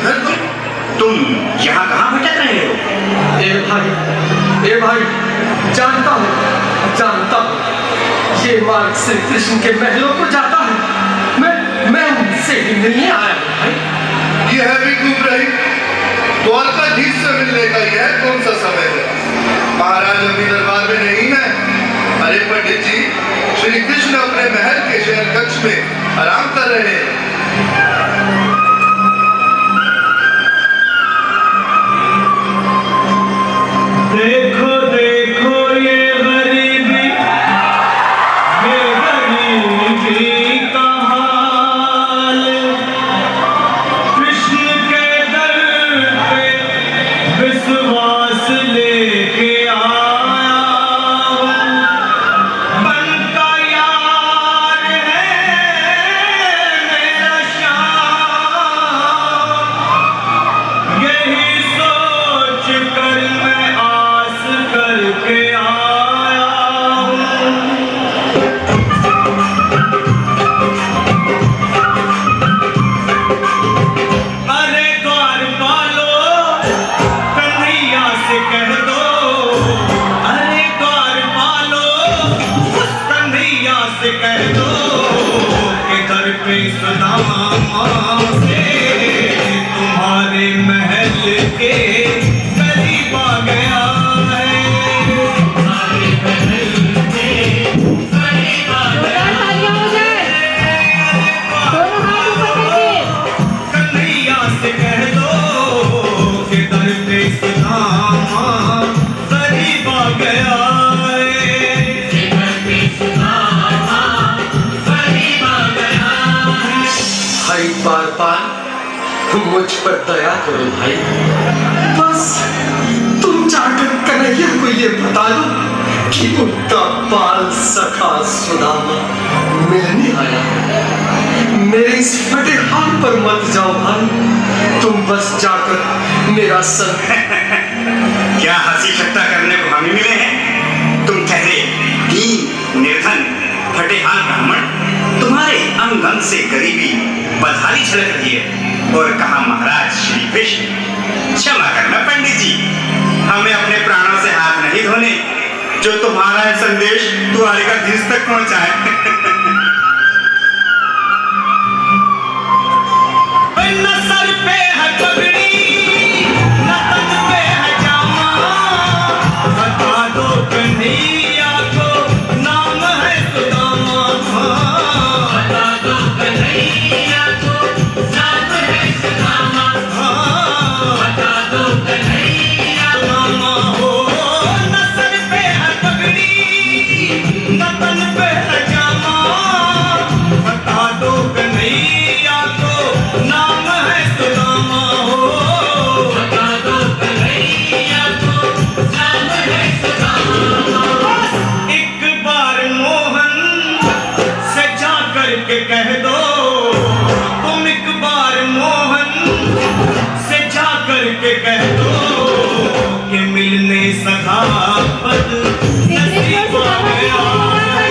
युधिष्ठिर तुम यहाँ कहाँ भटक रहे हो? ए भाई, जानता हूँ ये मार्ग श्री कृष्ण के महलों को जाता है। मैं उनसे ही मिलने आया हूँ भाई। यह भी गुमराही, द्वारकाधीश से मिलने का यह कौन सा समय है? महाराज अभी दरबार में नहीं है। अरे पंडित जी, श्री कृष्ण अपने महल के शयन कक्ष में आराम कर रहे हैं। देखो देखो ये गरीबी का हाल, कृष्ण के दर पे विश्वास लेके आया, बनता यार है मेरा श्याम, यही सोच कर मैं आस करके आया हूँ। अरे द्वारपालो, कन्हैया से कह दो, अरे द्वारपालो, उस कन्हैया से कह दो कि दर पे सुदामा से तुम्हारे महल के करीब आ गया है। तुम्हारे महल के करीब आ गया है। कन्हैया से कह दो कि दर पे सुदामा करीब आ गया है। दर पे सुदामा करीब आ गया है। भाई बार मुझ पर दया करो भाई। बस तुम जाकर कन्हैया को ये बता दो कि उनका बाल सखा सुदामा मिलने आया है। मेरे इस फटे हाल पर मत जाओ भाई, तुम बस जाकर मेरा संग क्या हंसी ठट्टा करने को हमें मिले हैं? तुम ठहरे दीन निर्धन फटेहाल ब्राह्मण, तुम्हारे अंग अंग से गरीबी बदहाली झलक रही है। और कहा महाराज श्री कृष्ण, क्षमा करना पंडित जी, हमें अपने प्राणों से हाथ नहीं धोने जो तुम्हारा संदेश द्वारकाधीश तक पहुंचाए। न सर पे है पगड़ी, न तन पे है जामा, बता दो कन्हैया को नाम है सुदामा। बता दो कन्हैया को नाम है सुदामा। बता दो कन्हैया नामा हो। न सर पे है पगड़ी, न तन पे है जामा, बता दो कन्हैया को नाम है सुदामा हो। बता दो कन्हैया को नाम है सुदामा। एक बार मोहन से जा करके कह दो, तुम एक बार मोहन से जा करके कह दो कि मिलने सखावत नसीब आ गया है।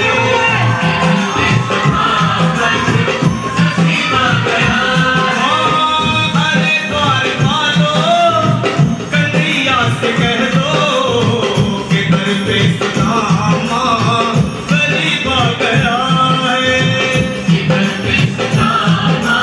अरे द्वारपालो, कन्हैया से कह दो कि दर पे सुदामा करीब आ गया है। दर पे सुदामा।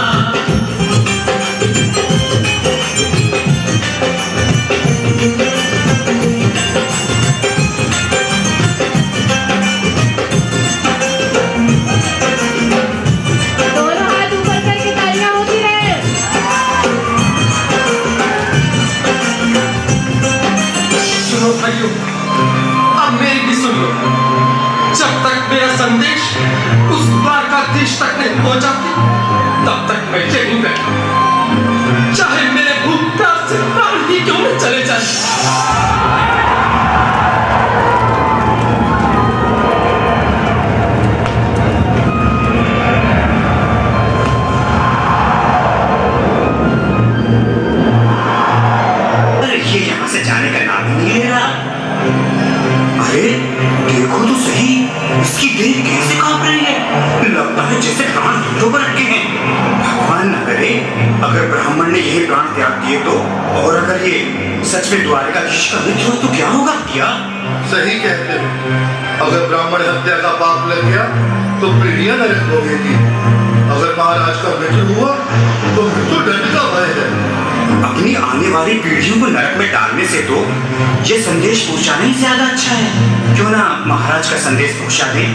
दोनों हाथ ऊपर करके तालियां होती रहे। सुनो भाइयों, अब मेरी भी सुन लो। जब तक मेरा संदेश उस द्वारकाधीश तक नहीं पहुंचाती, तब तक मैं यहीं बैठा, चाहे मेरे भूख प्यास से प्राण ही क्यों न चले जाए। अरे ये यहाँ से जाने का नाम ही नहीं ले रहा। अरे देखो तो सही, इसकी देह कैसे कांप रही है। लगता है जैसे प्राण हाथों पर रखे हैं। भगवान न करे अगर ब्राह्मण रावण ने यही प्राण त्याग दिए तो, और अगर ये सच में द्वारकाधीश का मित्र हो तो क्या होगा भैया? सही कहते हो। अगर ब्राह्मण हत्या का पाप लग गया तो पीढ़ियां नरक भोगेगी। अगर महाराज का मित्र हुआ तो मृत्यु दंड का भय है। अपनी आने वाली पीढ़ियों को नरक में डालने से तो ये संदेश पहुंचाना ही ज्यादा अच्छा है। क्यों ना महाराज का संदेश पहुंचा दें?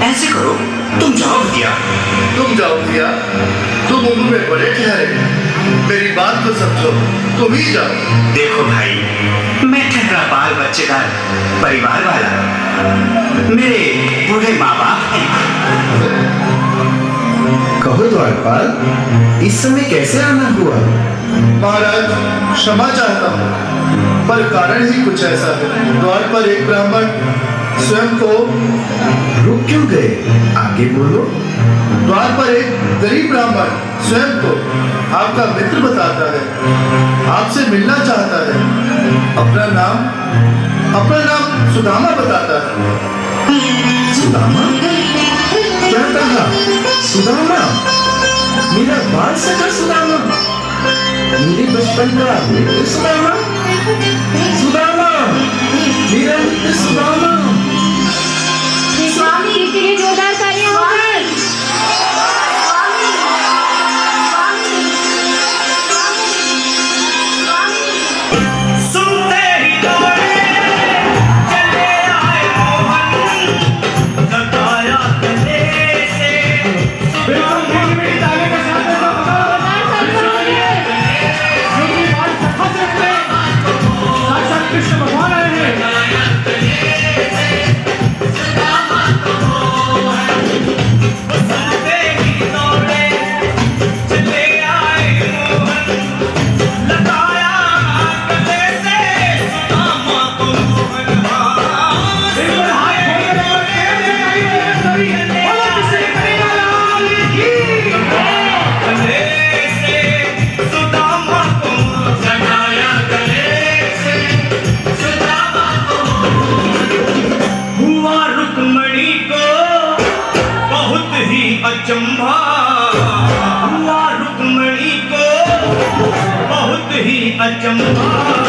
ऐसे करो, तुम जाओ भैया। तुम जाओ भैया, तुम उम्र में बड़े ठहरे, मेरी बात तो समझो, तुम ही जाओ। देखो भाई, मैं ठहरा बाल बच्चेदार परिवार वाला, मेरे बूढ़े माँ बाप हैं। कहो द्वारपाल, इस समय कैसे आना हुआ? महाराज क्षमा चाहता हूँ, पर कारण ही कुछ ऐसा है। द्वार पर एक ब्राह्मण स्वयं को रुक क्यों गए? आगे बोलो। द्वार पर एक गरीब ब्राह्मण स्वयं को आपका मित्र बताता है, आपसे मिलना चाहता है। अपना नाम सुदामा बताता है। सुदामा? क्या कहा? सुदामा? मेरा बाल सखा सुदामा? मेरे बचपन का मित्र सुदामा? सुदामा, मेरा मित्र सुदामा। स्वामी के लिए जोरदार तालियां हो गई। सुनते ही दौड़े चले आए मोहन, लगाया गले से कृष्ण भगवान आए हैं। सुनते ही दौड़े चले आए मोहन, लगाया गले से सुदामा को मोहन। गले से सुदामा को लगाया, गले से सुदामा को हुआ रुक्मणी को बहुत ही अचंभा, हुआ रुक्मणी को बहुत ही अचंभा।